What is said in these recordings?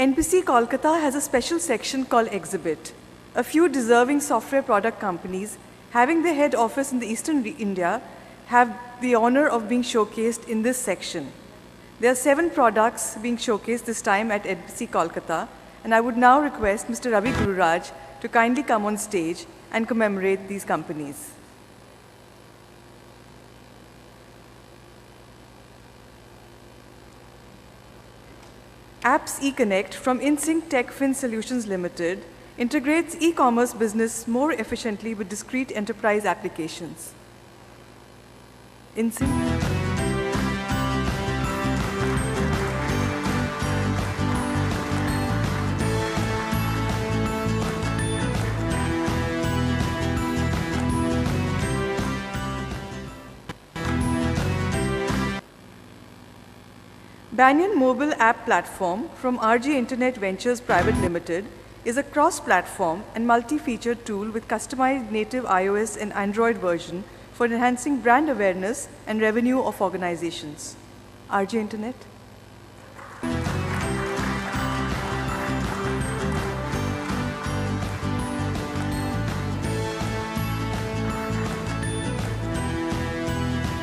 NPC Kolkata has a special section called Exhibit. A few deserving software product companies having their head office in the Eastern India have the honor of being showcased in this section. There are 7 products being showcased this time at NPC Kolkata, and I would now request Mr. Ravi Gururaj to kindly come on stage and commemorate these companies. Apps eConnect from InSync TechFin Solutions Limited integrates e-commerce business more efficiently with discrete enterprise applications. InSync. Banyan mobile app platform from RG Internet Ventures Private Limited is a cross-platform and multi-feature tool with customized native iOS and Android version for enhancing brand awareness and revenue of organizations. RG Internet.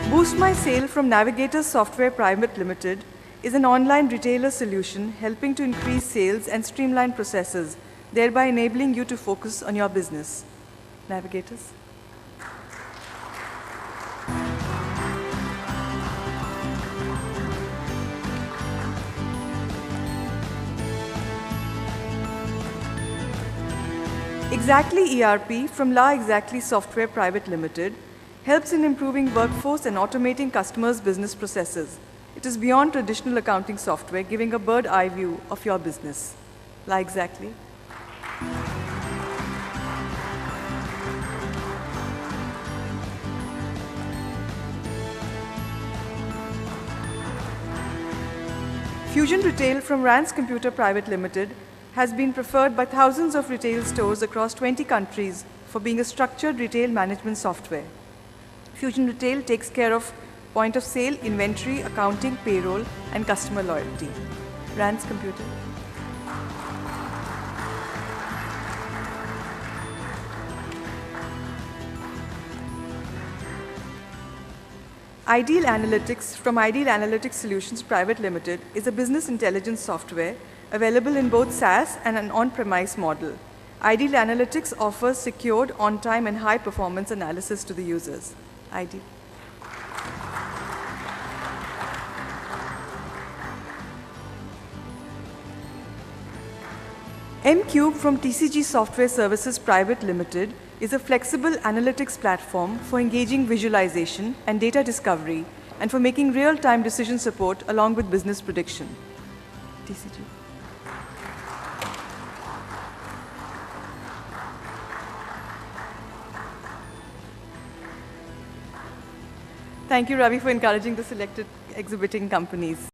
Boost My Sale from Navigator Software Private Limited is an online retailer solution helping to increase sales and streamline processes, thereby enabling you to focus on your business. Navigators. Exactly ERP from La Exactly Software Private Limited helps in improving workforce and automating customers' business processes. It is beyond traditional accounting software, giving a bird-eye view of your business. La Exactly. Fusion Retail from Rance Computer Private Limited has been preferred by thousands of retail stores across 20 countries for being a structured retail management software. Fusion Retail takes care of point of sale, inventory, accounting, payroll, and customer loyalty. Rance Computer. Ideal Analytics from Ideal Analytics Solutions Private Limited is a business intelligence software available in both SaaS and an on-premise model. Ideal Analytics offers secured, on-time, and high-performance analysis to the users. Ideal. mCube from TCG Software Services Private Limited is a flexible analytics platform for engaging visualization and data discovery and for making real-time decision support along with business prediction. TCG. Thank you, Ravi, for encouraging the selected exhibiting companies.